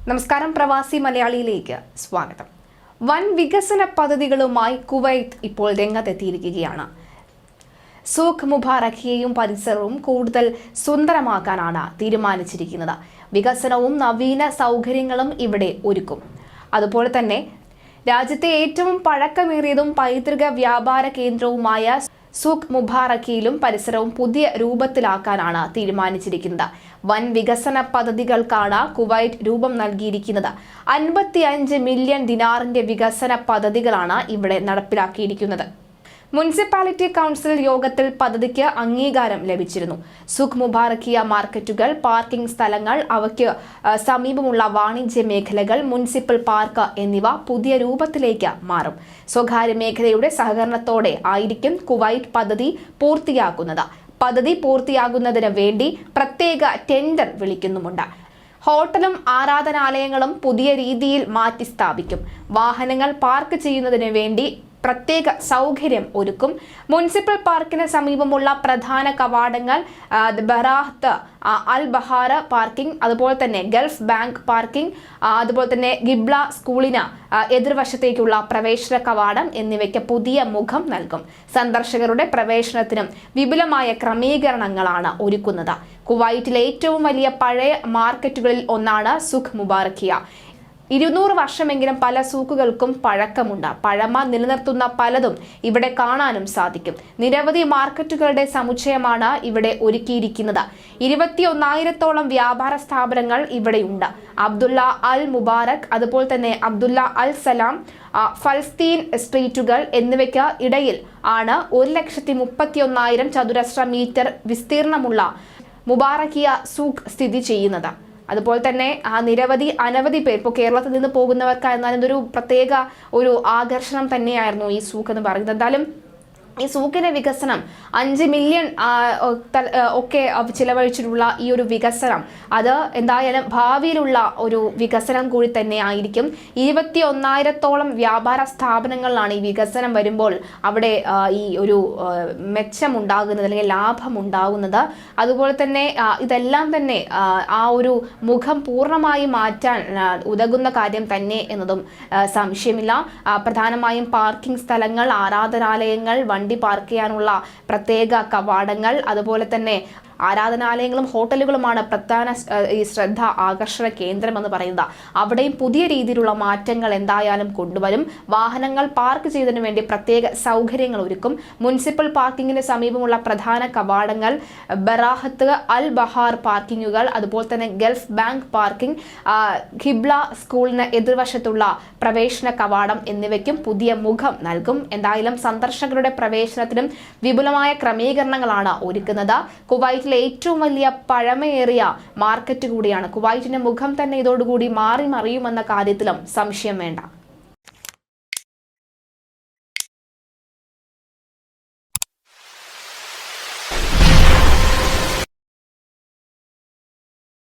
നമസ്കാരം, പ്രവാസി മലയാളിയിലേക്ക് സ്വാഗതം. വൻ വികസന പദ്ധതികളുമായി കുവൈറ്റ് ഇപ്പോൾ രംഗത്തെത്തിയിരിക്കുകയാണ്. സൂഖ് മുബാറക്കിയയും പരിസരവും കൂടുതൽ സുന്ദരമാക്കാനാണ് തീരുമാനിച്ചിരിക്കുന്നത്. വികസനവും നവീന സൗകര്യങ്ങളും ഇവിടെ ഒരുക്കും. അതുപോലെ തന്നെ രാജ്യത്തെ ഏറ്റവും പഴക്കമേറിയതും പൈതൃക വ്യാപാര കേന്ദ്രവുമായ സൂഖ് മുബാറക്കിയിലും പരിസരവും പുതിയ രൂപത്തിലാക്കാനാണ് തീരുമാനിച്ചിരിക്കുന്നത്. വൻ വികസന പദ്ധതികൾക്കാണ് കുവൈറ്റ് രൂപം നൽകിയിരിക്കുന്നത്. 55 മില്യൺ ദിനാറിന്റെ വികസന പദ്ധതികളാണ് ഇവിടെ നടപ്പിലാക്കിയിരിക്കുന്നത്. മുനിസിപ്പാലിറ്റി കൗൺസിൽ യോഗത്തിൽ പദ്ധതിക്ക് അംഗീകാരം ലഭിച്ചിരുന്നു. സൂഖ് മുബാറക്കിയ മാർക്കറ്റുകൾ, പാർക്കിംഗ് സ്ഥലങ്ങൾ, അവയ്ക്ക് സമീപമുള്ള വാണിജ്യ മേഖലകൾ, മുനിസിപ്പൽ പാർക്ക് എന്നിവ പുതിയ രൂപത്തിലേക്ക് മാറും. സ്വകാര്യ മേഖലയുടെ സഹകരണത്തോടെ ആയിരിക്കും കുവൈറ്റ് പദ്ധതി പൂർത്തിയാക്കുന്നത്. പദ്ധതി പൂർത്തിയാകുന്നതിന് വേണ്ടി പ്രത്യേക ടെൻഡർ വിളിക്കുന്നുമുണ്ട്. ഹോട്ടലും ആരാധനാലയങ്ങളും പുതിയ രീതിയിൽ മാറ്റി സ്ഥാപിക്കും. വാഹനങ്ങൾ പാർക്ക് ചെയ്യുന്നതിന് വേണ്ടി പ്രത്യേക സൗകര്യം ഒരുക്കും. മുനിസിപ്പൽ പാർക്കിന് സമീപമുള്ള പ്രധാന കവാടങ്ങൾ ബറാഹത്ത് അൽ ബഹാര പാർക്കിംഗ്, അതുപോലെ തന്നെ ഗൾഫ് ബാങ്ക് പാർക്കിംഗ്, അതുപോലെ തന്നെ ഗിബ്ല സ്കൂളിന് എതിർവശത്തേക്കുള്ള പ്രവേശന കവാടം എന്നിവയ്ക്ക് പുതിയ മുഖം നൽകും. സന്ദർശകരുടെ പ്രവേശനത്തിനും വിപുലമായ ക്രമീകരണങ്ങളാണ് ഒരുക്കുന്നത്. കുവൈറ്റിലെ ഏറ്റവും വലിയ പഴയ മാർക്കറ്റുകളിൽ ഒന്നാണ് സൂഖ് മുബാറക്കിയ. 200 വർഷമെങ്കിലും പല സൂക്കുകൾക്കും പഴക്കമുണ്ട്. പഴമ നിലനിർത്തുന്ന പലതും ഇവിടെ കാണാനും സാധിക്കും. നിരവധി മാർക്കറ്റുകളുടെ സമുച്ചയമാണ് ഇവിടെ ഒരുക്കിയിരിക്കുന്നത്. 21,000-ഓളം വ്യാപാര സ്ഥാപനങ്ങൾ ഇവിടെയുണ്ട്. അബ്ദുള്ള അൽ മുബാറക്, അതുപോലെ തന്നെ അബ്ദുള്ള അൽ സലാം, ഫലസ്തീൻ സ്ട്രീറ്റുകൾ എന്നിവയ്ക്ക് ഇടയിൽ ആണ് 1,31,000 ചതുരശ്ര മീറ്റർ വിസ്തീർണമുള്ള മുബാറക്കിയ സൂഖ് സ്ഥിതി ചെയ്യുന്നത്. അതുപോലെ തന്നെ അനവധി പേർ ഇപ്പോൾ കേരളത്തിൽ നിന്ന് പോകുന്നവർക്കായിരുന്നാലും ഇതൊരു പ്രത്യേക ഒരു ആകർഷണം തന്നെയായിരുന്നു ഈ സൂഖ് എന്ന് പറയുന്നത്. എന്തായാലും ഈ സൂഖിന്റെ വികസനം 5 മില്യൺ ഒക്കെ ചിലവഴിച്ചിട്ടുള്ള ഈ ഒരു വികസനം അത് എന്തായാലും ഭാവിയിലുള്ള ഒരു വികസനം കൂടി തന്നെ ആയിരിക്കും. 21,000-ഓളം വ്യാപാര സ്ഥാപനങ്ങളിലാണ് ഈ വികസനം വരുമ്പോൾ അവിടെ ഈ ഒരു മെച്ചമുണ്ടാകുന്നത് അല്ലെങ്കിൽ ലാഭം ഉണ്ടാകുന്നത്. അതുപോലെ തന്നെ ഇതെല്ലാം തന്നെ ആ ഒരു മുഖം പൂർണ്ണമായി മാറ്റാൻ ഉതകുന്ന കാര്യം തന്നെ എന്നതും സംശയമില്ല. പ്രധാനമായും പാർക്കിംഗ് സ്ഥലങ്ങൾ, ആരാധനാലയങ്ങൾ, വണ്ടി പാർക്ക് ചെയ്യാനുള്ള പ്രത്യേക കവാടങ്ങൾ, അതുപോലെ തന്നെ ആരാധനാലയങ്ങളും ഹോട്ടലുകളുമാണ് പ്രധാന ഈ ശ്രദ്ധ ആകർഷണ കേന്ദ്രം എന്ന് പറയുന്നത്. അവിടെയും പുതിയ രീതിയിലുള്ള മാറ്റങ്ങൾ എന്തായാലും കൊണ്ടുവരും. വാഹനങ്ങൾ പാർക്ക് ചെയ്തതിനു വേണ്ടി പ്രത്യേക സൗകര്യങ്ങൾ ഒരുക്കും. മുനിസിപ്പൽ പാർക്കിങ്ങിന് സമീപമുള്ള പ്രധാന കവാടങ്ങൾ, ബറാഹത്ത് അൽ ബഹാർ പാർക്കിങ്ങുകൾ, അതുപോലെ തന്നെ ഗൾഫ് ബാങ്ക് പാർക്കിംഗ്, ഖിബ്ല സ്കൂളിന് എതിർവശത്തുള്ള പ്രവേശന കവാടം എന്നിവയ്ക്കും പുതിയ മുഖം നൽകും. എന്തായാലും സന്ദർശകരുടെ പ്രവേശനത്തിനും വിപുലമായ ക്രമീകരണങ്ങളാണ് ഒരുക്കുന്നത്. കുവൈറ്റ് ഏറ്റവും വലിയ പഴമയേറിയ മാർക്കറ്റ് കൂടിയാണ്. കുവൈറ്റിന്റെ മുഖം തന്നെ ഇതോടുകൂടി മാറി മറിയുമെന്ന കാര്യത്തിലും സംശയം വേണ്ട.